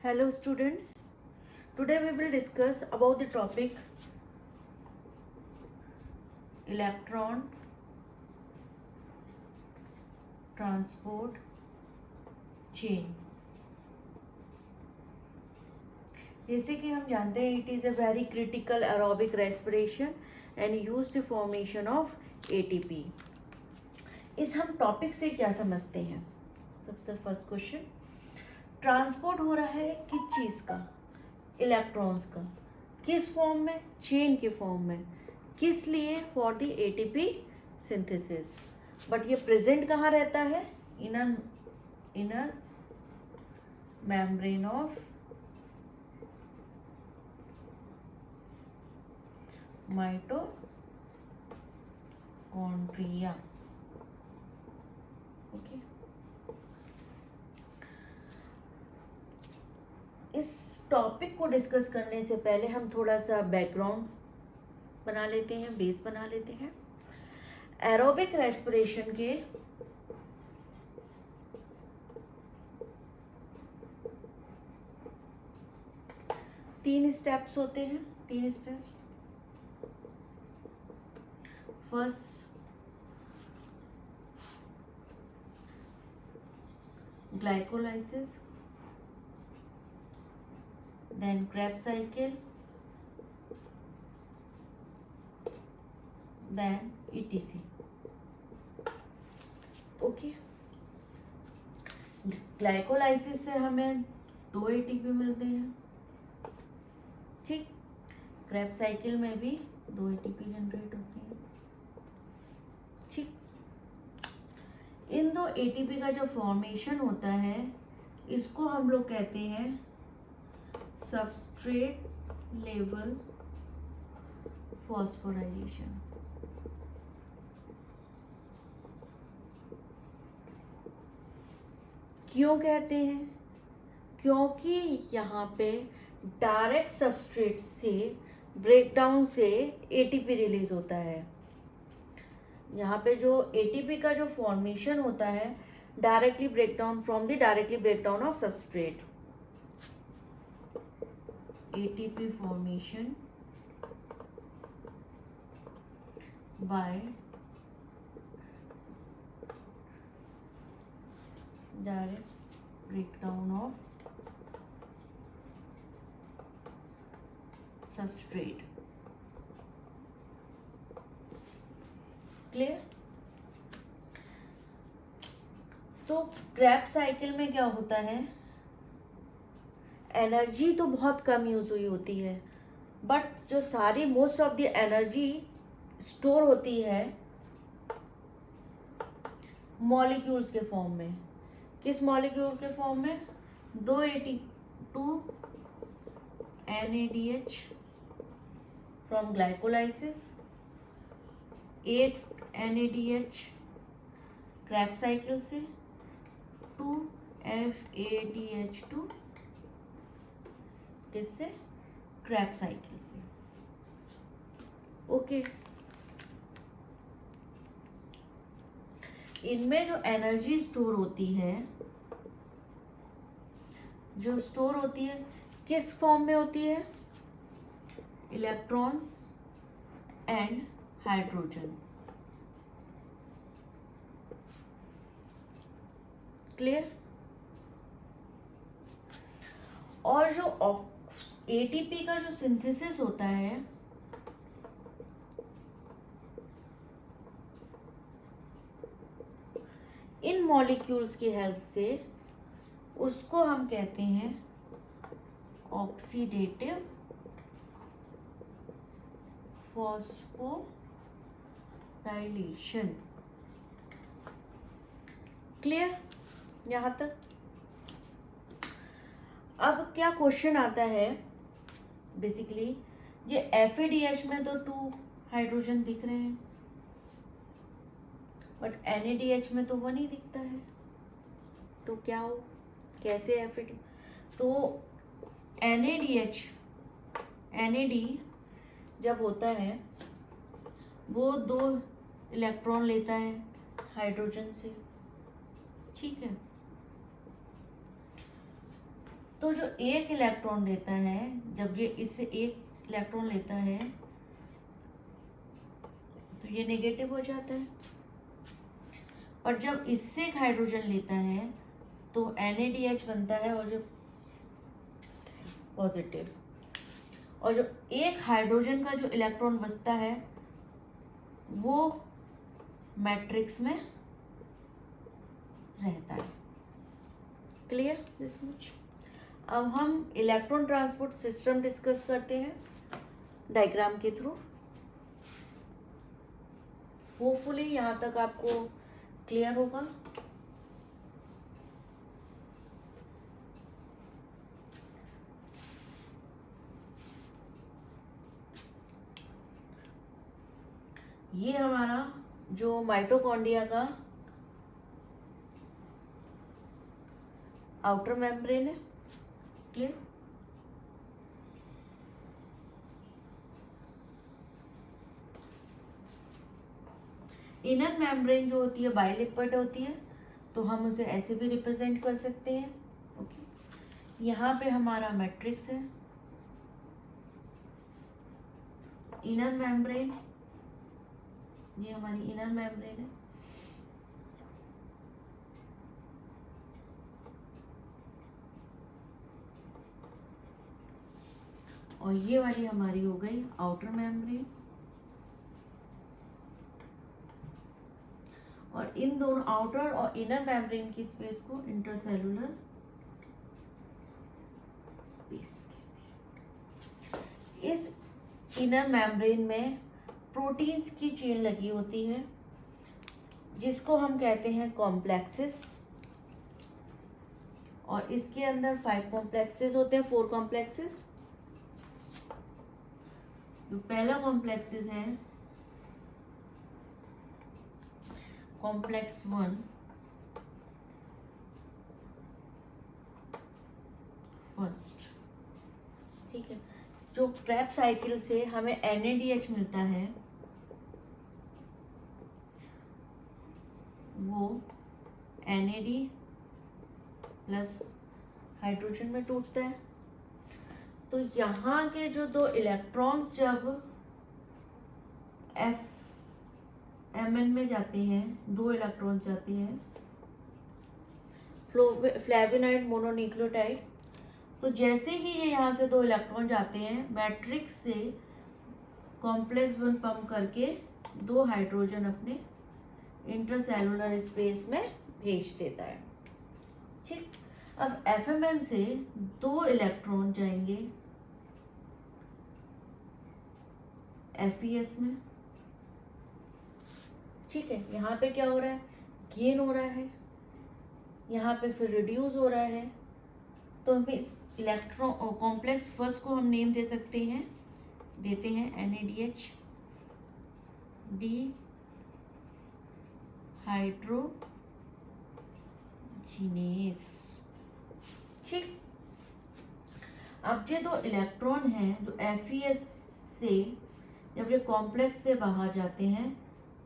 Hello students, today we will discuss about the topic electron transport chain। जैसे कि हम जानते हैं it is a very critical aerobic respiration and use the formation of ATP। इस हम topic से क्या समझते हैं? सबसे फर्स्ट क्वेश्चन, ट्रांसपोर्ट हो रहा है किस चीज़ का? इलेक्ट्रॉन्स का। किस फॉर्म में? चेन के फॉर्म में। किस लिए? For the ATP synthesis. But ये प्रेजेंट कहाँ रहता है? Inner membrane of mitochondria. Okay, इस टॉपिक को डिस्कस करने से पहले हम थोड़ा सा बैकग्राउंड बना लेते हैं, बेस बना लेते हैं। एरोबिक रेस्पिरेशन के तीन स्टेप्स होते हैं, तीन steps. First glycolysis, then Krebs cycle, then etc. Okay, glycolysis से हमें 2 एटीपी मिलते हैं, ठीक। क्रेब्स साइकिल में भी 2 एटीपी जनरेट होते हैं, ठीक। इन 2 एटीपी का जो फॉर्मेशन होता है इसको हम लोग कहते हैं सबस्ट्रेट लेवल फॉस्फोराइलेशन। क्यों कहते हैं? क्योंकि यहाँ पे डायरेक्ट सबस्ट्रेट से ब्रेकडाउन से एटीपी रिलीज होता है। यहाँ पे जो एटीपी का जो फॉर्मेशन होता है directly breakdown from the directly breakdown of substrate. ATP formation by direct breakdown of substrate। Clear? तो क्रेब्स साइकिल में क्या होता है? एनर्जी तो बहुत कम यूज हुई होती है, बट जो सारी most of the energy store होती है मॉलिक्यूल्स के फॉर्म में। किस मॉलिक्यूल के फॉर्म में? 2 NADH from glycolysis, 8 NADH Krebs cycle से, 2 FADH2 किससे? क्रेब्स साइकिल से। ओके, इनमें जो एनर्जी स्टोर होती है, जो स्टोर होती है किस फॉर्म में होती है? Electrons and hydrogen. क्लियर? और जो एटीपी का जो सिंथेसिस होता है इन मॉलिक्यूल्स की हेल्प से, उसको हम कहते हैं ऑक्सीडेटिव फॉस्फोराइलेशन। क्लियर यहाँ तक? अब क्या क्वेश्चन आता है, बेसिकली ये FADH में तो 2 हाइड्रोजन दिख रहे हैं, बट NADH में तो 1 ही दिखता है। तो क्या हो, कैसे FAD? तो NAD जब होता है वो 2 इलेक्ट्रॉन लेता है हाइड्रोजन से, ठीक है। तो जो एक इलेक्ट्रॉन लेता है, जब ये इससे एक इलेक्ट्रॉन लेता है तो ये नेगेटिव हो जाता है, और जब इससे एक हाइड्रोजन लेता है तो NaDH बनता है और जो पॉजिटिव, और जो एक हाइड्रोजन का जो इलेक्ट्रॉन बचता है वो मैट्रिक्स में रहता है। Clear this much. अब हम इलेक्ट्रॉन ट्रांसपोर्ट सिस्टम डिस्कस करते हैं डायग्राम के थ्रू। होपफुली यहाँ तक आपको क्लियर होगा। ये हमारा जो माइटोकॉन्ड्रिया का आउटर मेम्ब्रेन है। क्लियर। इनर मेम्ब्रेन जो होती है बाइलिपिड होती है, तो हम उसे ऐसे भी रिप्रेजेंट कर सकते हैं। ओके, यहाँ पे हमारा मैट्रिक्स है, इनर मेम्ब्रेन, ये हमारी इनर मेम्ब्रेन है। और ये वाली हमारी हो गई आउटर मेम्ब्रेन। और इन दोनों आउटर और इनर मेम्ब्रेन की स्पेस को इंटरसेलुलर स्पेस कहते हैं। इस इनर मेम्ब्रेन में प्रोटीन्स की चेन लगी होती है जिसको हम कहते हैं कॉम्प्लेक्सेस, और इसके अंदर 5 कॉम्प्लेक्सेस होते हैं, 4 कॉम्प्लेक्सेस। जो पहला कॉम्प्लेक्सेस है कॉम्प्लेक्स 1 फर्स्ट, ठीक है। जो क्रेब्स साइकिल से हमें NaDH मिलता है वो NAD प्लस हाइड्रोजन में टूटता है। तो यहाँ के जो 2 इलेक्ट्रॉन्स जब Mn में जाते हैं, 2 इलेक्ट्रॉन्स जाते हैं फ्लेविनाइड मोनोन्यूक्लियोटाइड, तो जैसे ही ये यहाँ से 2 इलेक्ट्रॉन जाते हैं मैट्रिक्स से कॉम्प्लेक्स 1 पंप करके 2 हाइड्रोजन अपने इंटरसेलुलर स्पेस में भेज देता है। ठीक, अब FMN से 2 इलेक्ट्रॉन जाएंगे FES में। ठीक है, यहाँ पे क्या हो रहा है, गेन हो रहा है, यहाँ पे फिर रिड्यूस हो रहा है। तो हमें इस इलेक्ट्रॉन कॉम्प्लेक्स फर्स्ट को हम नेम दे सकते हैं, देते हैं NaDH डी हाइड्रोजिनेस। ठीक, अब ये 2 इलेक्ट्रॉन हैं जो FES से जब ये कॉम्प्लेक्स से बाहर जाते हैं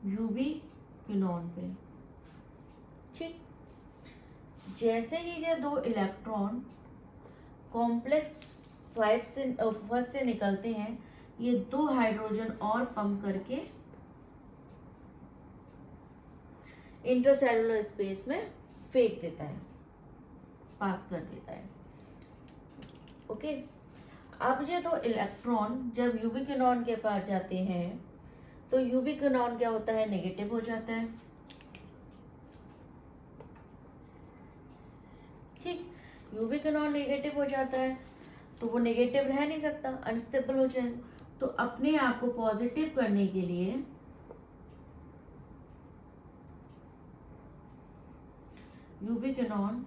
यूबिक्विनोन पे। ठीक, जैसे ही ये 2 इलेक्ट्रॉन कॉम्प्लेक्स 5 से फर्स्ट से निकलते हैं, ये 2 हाइड्रोजन और पंप करके इंटरसेलुलर स्पेस में फेंक देता है, पास कर देता है। ओके, अब ये 2 इलेक्ट्रॉन जब यूबिक्विनोन के पास जाते हैं तो यूबिक्विनोन क्या होता है, नेगेटिव हो जाता है। ठीक, यूबिक्विनोन नेगेटिव हो जाता है तो वो नेगेटिव रह नहीं सकता, अनस्टेबल हो जाएगा। तो अपने आप को पॉजिटिव करने के लिए यूबिक्विनोन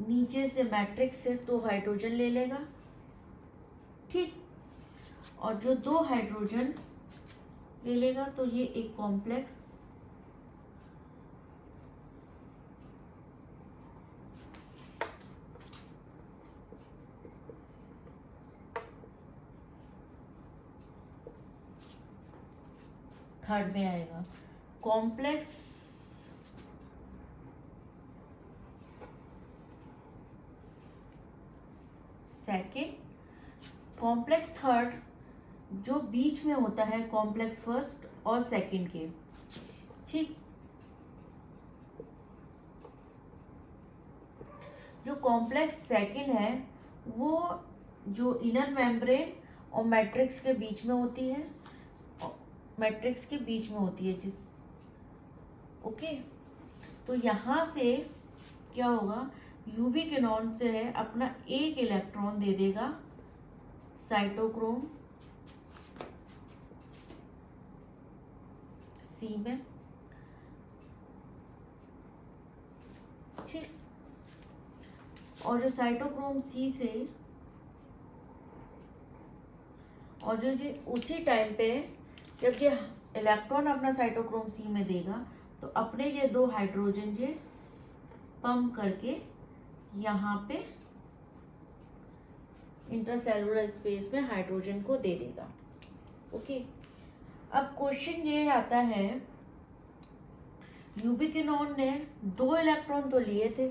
नीचे से मैट्रिक्स से 2 हाइड्रोजन ले लेगा। ठीक, और जो 2 हाइड्रोजन ले लेगा तो ये एक कॉम्प्लेक्स थर्ड में आएगा, कॉम्प्लेक्स सेकेंड, कॉम्प्लेक्स थर्ड जो बीच में होता है कॉम्प्लेक्स फर्स्ट और सेकेंड के, ठीक। जो कॉम्प्लेक्स सेकेंड है वो जो इनर मेम्ब्रेन और मैट्रिक्स के बीच में होती है, मैट्रिक्स के बीच में होती है जिस, ओके। तो यहाँ से क्या होगा, यूवी किनॉन से है अपना एक इलेक्ट्रॉन दे देगा साइटोक्रोम सी में, ठीक। और जो साइटोक्रोम सी से और जो उसी टाइम पे जब ये इलेक्ट्रॉन अपना साइटोक्रोम सी में देगा तो अपने ये दो हाइड्रोजन ये पंप करके यहाँ पे इंटरसेलुलर स्पेस में हाइड्रोजन को दे देगा, ओके। अब क्वेश्चन ये आता है, यूबिक्विनोन ने 2 इलेक्ट्रॉन तो लिए थे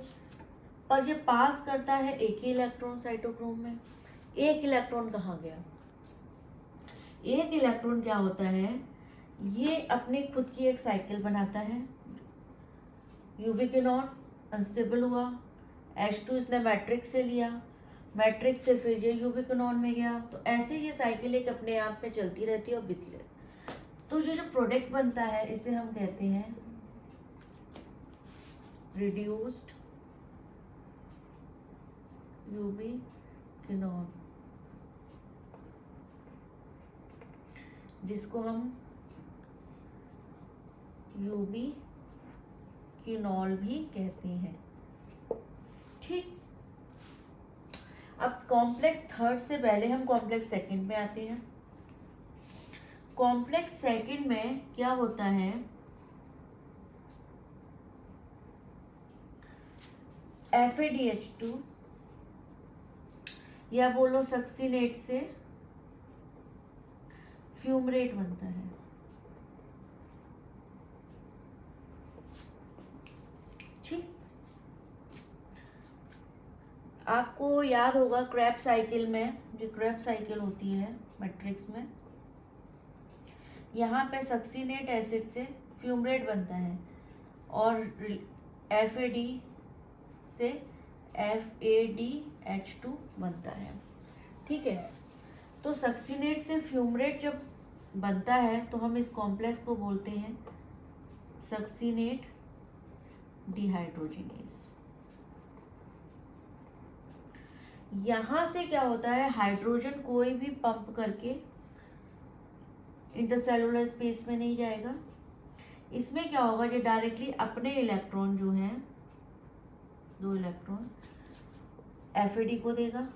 पर ये पास करता है एक ही इलेक्ट्रॉन साइटोक्रोम में, एक इलेक्ट्रॉन कहाँ गया? एक इलेक्ट्रॉन क्या होता है, ये अपनी खुद की एक साइकिल बनाता है, यूबिक्विनोन अनस्टेबल हुआ, H2 इसने मैट्रिक्स से लिया, मैट्रिक्स से फिर ये यूबिक्विनोन में गया, तो ऐसे ये साइकिल एक अपने आप में चलती रहती है और बिजी रहती है। तो ये जो प्रोडक्ट बनता है इसे हम कहते हैं रिड्यूस्ड यूबिक्विनोन, जिसको हम यूबिक्विनोल भी कहते हैं, ठीक। अब कॉम्प्लेक्स थर्ड से पहले हम कॉम्प्लेक्स सेकंड में आते हैं। कॉम्प्लेक्स सेकंड में क्या होता है, FADH2 या बोलो सक्सीनेट से फ्यूमरेट बनता है, ठीक। आपको याद होगा क्रेब्स साइकिल में, जो क्रेब्स साइकिल होती है मैट्रिक्स में, यहाँ पे सक्सीनेट एसिड से फ्यूमरेट बनता है और FAD से FADH2 बनता है, ठीक है। तो सक्सीनेट से फ्यूमरेट जब बनता है तो हम इस कॉम्प्लेक्स को बोलते हैं सक्सीनेट डिहाइड्रोजिनेज। यहाँ से क्या होता है, हाइड्रोजन कोई भी पंप करके इंटरसेलुलर स्पेस में नहीं जाएगा, इसमें क्या होगा, ये डायरेक्टली अपने इलेक्ट्रॉन जो हैं 2 इलेक्ट्रॉन FAD को देगा,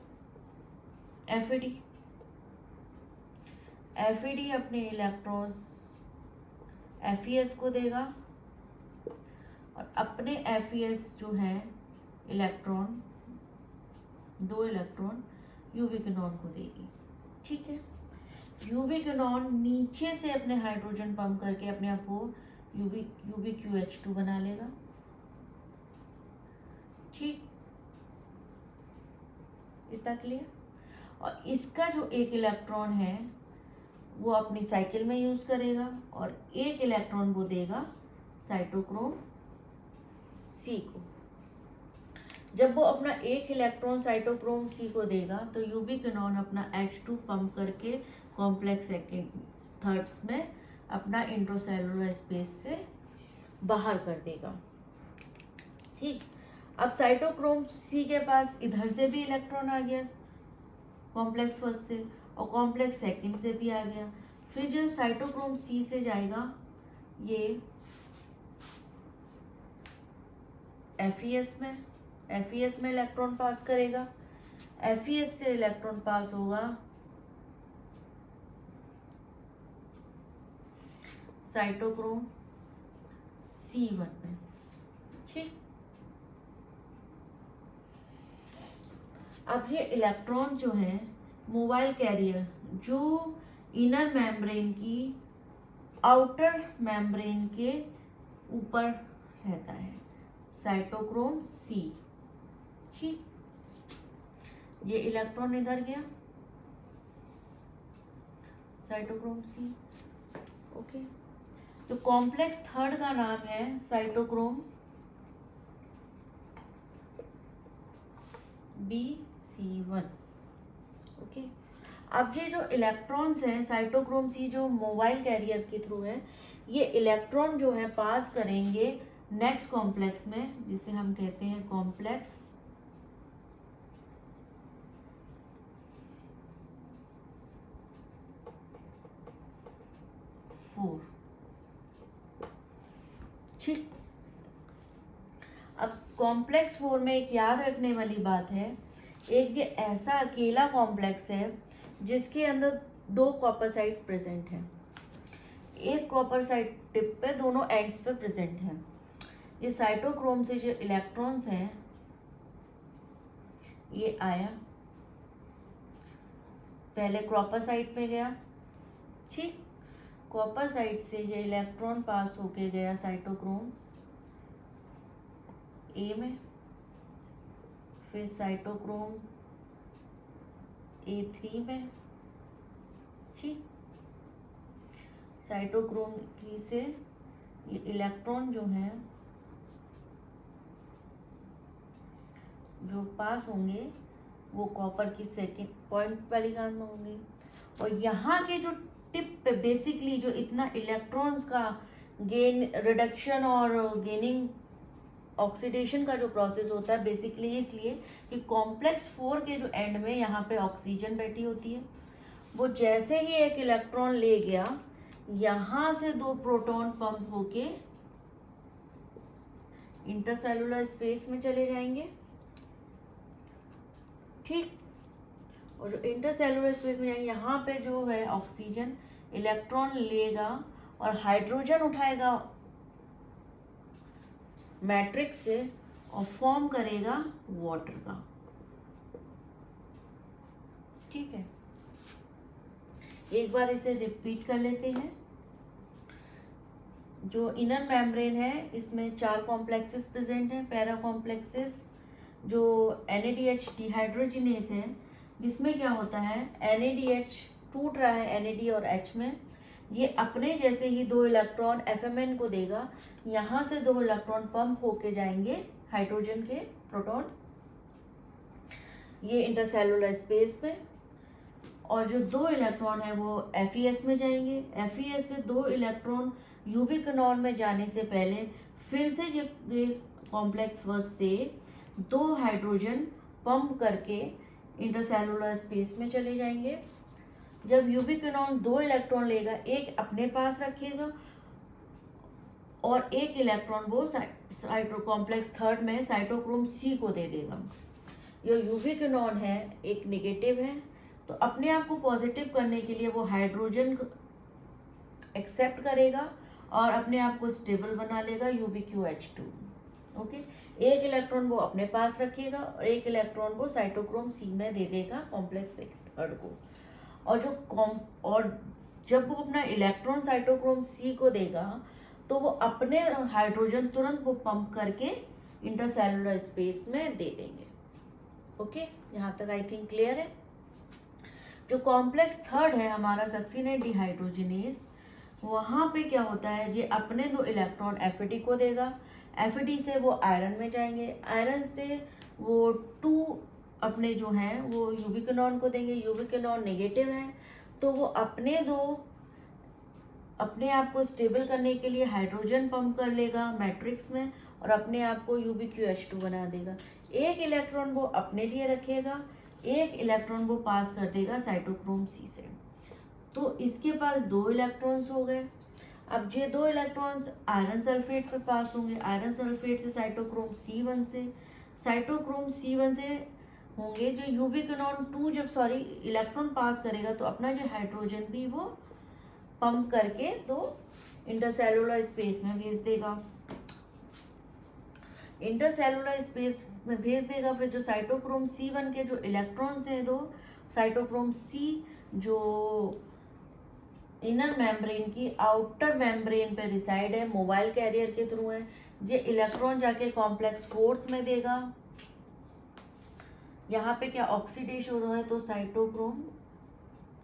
FAD अपने इलेक्ट्रॉन्स FES को देगा और अपने FES जो है इलेक्ट्रॉन 2 इलेक्ट्रॉन यूबिक्विनोन को देगी, ठीक है। यूबिक्विनोन नीचे से अपने हाइड्रोजन पंप करके अपने आप को UbQH2 बना लेगा, ठीक। इतना क्लियर। और इसका जो एक इलेक्ट्रॉन है वो अपनी साइकिल में यूज करेगा और एक इलेक्ट्रॉन वो देगा साइटोक्रोम सी को। जब वो अपना एक इलेक्ट्रॉन साइटोक्रोम सी को देगा तो यूबिक्विनोन अपना H2 पंप करके कॉम्प्लेक्स सेकेंड थर्ड्स में अपना इंट्रासेलुलर स्पेस से बाहर कर देगा, ठीक। अब साइटोक्रोम सी के पास इधर से भी इलेक्ट्रॉन आ गया कॉम्प्लेक्स फर्स्ट से और कॉम्प्लेक्स सेकंड से भी आ गया, फिर जो साइटोक्रोम सी से जाएगा ये FES में इलेक्ट्रॉन पास करेगा, FES से इलेक्ट्रॉन पास होगा साइटोक्रोम C1 में, ठीक। अब ये इलेक्ट्रॉन जो है मोबाइल कैरियर जो इनर मेम्ब्रेन की आउटर मेम्ब्रेन के ऊपर रहता है, साइटोक्रोम C, ठीक। ये इलेक्ट्रॉन इधर गया, साइटोक्रोम सी। ओके, तो कॉम्प्लेक्स थर्ड का नाम है साइटोक्रोम BC1। ओके, अब ये जो इलेक्ट्रॉन्स हैं साइटोक्रोम सी जो मोबाइल कैरियर के थ्रू है, ये इलेक्ट्रॉन जो है पास करेंगे नेक्स्ट कॉम्प्लेक्स में, जिसे हम कहते हैं कॉम्प्लेक्स 4। ठीक, अब कॉम्प्लेक्स 4 में एक याद रखने वाली बात है, एक ये ऐसा अकेला कॉम्प्लेक्स है जिसके अंदर 2 कॉपर साइट प्रेजेंट हैं। एक कॉपर साइट टिप पे, दोनों एंड्स पे प्रेजेंट हैं। ये साइटोक्रोम से जो इलेक्ट्रॉन्स हैं, ये आया पहले कॉपर साइट पे गया। ठीक, कॉपर साइट से ये इलेक्ट्रॉन पास होके गया साइटोक्रोम ए में, फिर साइटोक्रोम A3 में। ठीक, साइटोक्रोम 3 से ये इलेक्ट्रॉन जो है जो पास होंगे वो कॉपर की सेकेंड पॉइंट वाली गान में होंगे, और यहाँ के जो टिप पे बेसिकली जो इतना इलेक्ट्रॉन्स का गेन, रिडक्शन और गेनिंग, ऑक्सीडेशन का जो प्रोसेस होता है बेसिकली इसलिए कि कॉम्प्लेक्स 4 के जो एंड में यहाँ पे ऑक्सीजन बैठी होती है। वो जैसे ही एक इलेक्ट्रॉन ले गया, यहाँ से 2 प्रोटॉन पंप होके इंटरसेलुलर स्पेस में चले जाएंगे। ठीक, और जो इंटरसेलुलर स्पेस में जाएंगे, यहाँ पे जो है ऑक्सीजन इलेक्ट्रॉन लेगा और हाइड्रोजन उठाएगा मैट्रिक्स से और फॉर्म करेगा वाटर का। ठीक है, एक बार इसे रिपीट कर लेते हैं। जो इनर मेम्ब्रेन है इसमें 4 कॉम्प्लेक्सेस प्रेजेंट हैं। पैरा कॉम्प्लेक्सेस जो NADH डिहाइड्रोजिनेस है, जिसमें क्या होता है NADH टूट रहा है NAD और H में, ये अपने जैसे ही 2 इलेक्ट्रॉन FMN को देगा, यहाँ से 2 इलेक्ट्रॉन पंप होके जाएंगे हाइड्रोजन के प्रोटॉन ये इंटरसेलुलर स्पेस में, और जो 2 इलेक्ट्रॉन है वो FES में जाएंगे। FES से 2 इलेक्ट्रॉन यूबिक्विनॉन में जाने से पहले फिर से ये कॉम्प्लेक्स फर्स्ट से 2 हाइड्रोजन पंप करके इंटरसेलुलर स्पेस में चले जाएंगे। जब यूबिक्विनॉन 2 इलेक्ट्रॉन लेगा, एक अपने पास रखेगा और एक इलेक्ट्रॉन वो कॉम्प्लेक्स थर्ड में साइटोक्रोम C को दे देगा। ये यूबिक्विनॉन है एक नेगेटिव है, तो अपने आप को पॉजिटिव करने के लिए वो हाइड्रोजन एक्सेप्ट करेगा और अपने आप को स्टेबल बना लेगा UbQH2। ओके, एक इलेक्ट्रॉन वो अपने पास रखेगा और एक इलेक्ट्रॉन वो साइटोक्रोम C में दे देगा कॉम्प्लेक्स थर्ड को। और जब वो अपना इलेक्ट्रॉन साइटोक्रोम C को देगा तो वो अपने हाइड्रोजन तुरंत वो पंप करके इंटरसेलुलर स्पेस में दे देंगे। ओके, यहाँ तक आई थिंक क्लियर है। जो कॉम्प्लेक्स थर्ड है हमारा सक्सीनेट डिहाइड्रोजिनेस, वहाँ पे क्या होता है, ये अपने 2 इलेक्ट्रॉन FAD को देगा, FAD से वो आयरन में जाएंगे, आयरन से वो 2 अपने जो हैं वो यूबिक्विनॉन को देंगे, यूबिक्विनॉन नेगेटिव है तो वो अपने आप को स्टेबल करने के लिए हाइड्रोजन पंप कर लेगा मैट्रिक्स में और अपने आप को UbQH2 बना देगा। एक इलेक्ट्रॉन वो अपने लिए रखेगा, एक इलेक्ट्रॉन वो पास कर देगा साइटोक्रोम C से, तो इसके पास 2 इलेक्ट्रॉन्स हो गए। अब ये 2 इलेक्ट्रॉन्स आयरन सल्फेट पे पास होंगे, आयरन सल्फेट से साइटोक्रोम C1 से, साइटोक्रोम C1 से होंगे जो यूबिक्विनॉन 2 जब इलेक्ट्रॉन पास करेगा तो अपना जो हाइड्रोजन भी वो पंप करके तो इंटरसेलुलर स्पेस में भेज देगा, इंटरसेलुलर स्पेस में भेज देगा। फिर जो साइटोक्रोम C1 के जो इलेक्ट्रॉन्स हैं 2, साइटोक्रोम C जो इनर मेम्ब्रेन की आउटर मेम्ब्रेन पे रिसाइड है, मोबाइल कैरियर के थ्रू है, ये इलेक्ट्रॉन जाके कॉम्प्लेक्स 4th में देगा, यहाँ पे क्या ऑक्सीडेशन हो रहा है तो साइटोक्रोम,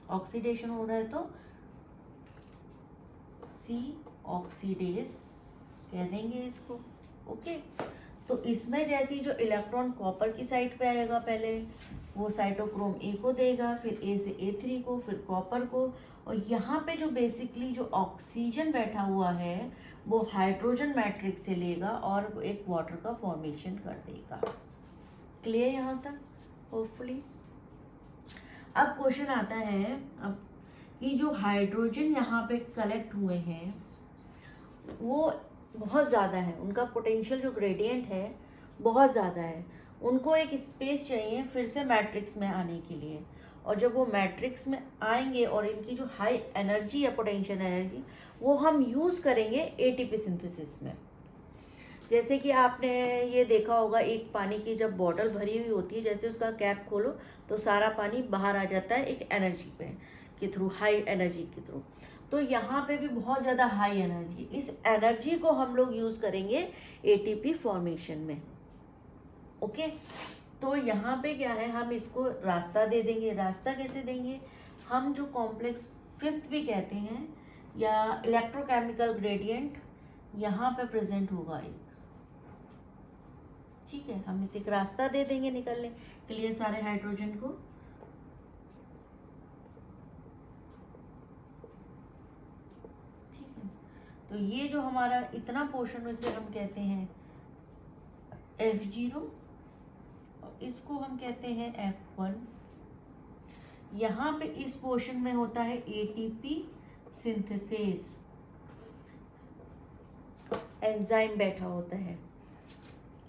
ऑक्सीडेशन हो रहा है तो सी ऑक्सीडेज कह देंगे इसको। ओके, तो इसमें जैसी जो इलेक्ट्रॉन कॉपर की साइड पे आएगा पहले वो साइटोक्रोम ए को देगा, फिर ए से A3 को, फिर कॉपर को, और यहाँ पे जो बेसिकली जो ऑक्सीजन बैठा हुआ है वो हाइड्रोजन मैट्रिक्स से लेगा और एक वाटर का फॉर्मेशन कर देगा। क्लियर यहाँ तक होपफुली। अब क्वेश्चन आता है अब कि जो हाइड्रोजन यहाँ पे कलेक्ट हुए हैं वो बहुत ज़्यादा है, उनका पोटेंशियल जो ग्रेडियंट है बहुत ज़्यादा है, उनको एक स्पेस चाहिए फिर से मैट्रिक्स में आने के लिए, और जब वो मैट्रिक्स में आएंगे और इनकी जो हाई एनर्जी है पोटेंशियल एनर्जी वो हम यूज़ करेंगे एटीपी सिंथेसिस में। जैसे कि आपने ये देखा होगा एक पानी की जब बॉटल भरी हुई होती है, जैसे उसका कैप खोलो तो सारा पानी बाहर आ जाता है एक एनर्जी पे के थ्रू, हाई एनर्जी के थ्रू। तो यहाँ पे भी बहुत ज़्यादा हाई एनर्जी, इस एनर्जी को हम लोग यूज़ करेंगे एटीपी फॉर्मेशन में। ओके, तो यहाँ पे क्या है, हम इसको रास्ता दे देंगे। रास्ता कैसे देंगे, हम जो कॉम्प्लेक्स फिफ्थ भी कहते हैं या इलेक्ट्रोकेमिकल ग्रेडियंट यहाँ पे प्रेजेंट होगा एक, ठीक है, हम इसे एक रास्ता दे देंगे निकलने के लिए सारे हाइड्रोजन को। ठीक है, तो ये जो हमारा इतना पोर्शन उसे हम कहते हैं F0 और इसको हम कहते हैं F1। यहाँ पे इस पोर्शन में होता है एटीपी सिंथेसिस, एंजाइम बैठा होता है,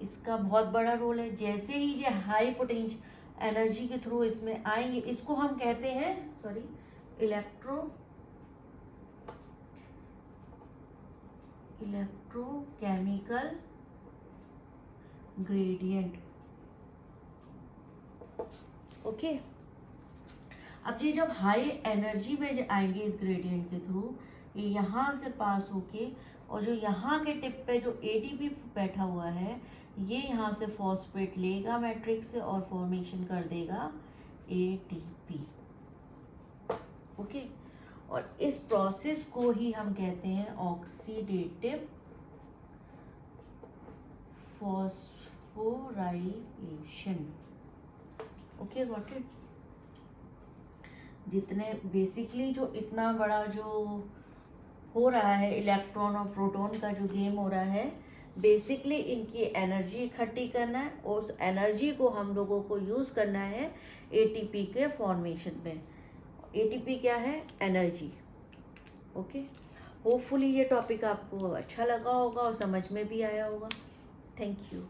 इसका बहुत बड़ा रोल है। जैसे ही ये हाई पोटेंशियल एनर्जी के थ्रू इसमें आएंगे, इसको हम कहते हैं इलेक्ट्रोकेमिकल ग्रेडियंट। ओके, अब ये जब हाई एनर्जी में आएंगे इस ग्रेडियंट के थ्रू, ये यहाँ से पास होके और जो यहाँ के टिप पे जो एटीपी बैठा हुआ है ये यहाँ से फॉस्फेट लेगा मैट्रिक्स से और फॉर्मेशन कर देगा एटीपी। ओके, और इस प्रोसेस को ही हम कहते हैं oxidative phosphorylation. Okay, got it. जितने बेसिकली जो इतना बड़ा जो हो रहा है इलेक्ट्रॉन और प्रोटॉन का जो गेम हो रहा है, बेसिकली इनकी एनर्जी इकट्ठी करना है और उस एनर्जी को हम लोगों को यूज़ करना है एटीपी के फॉर्मेशन में। एटीपी क्या है, एनर्जी। ओके, होपफुली ये टॉपिक आपको अच्छा लगा होगा और समझ में भी आया होगा। Thank you.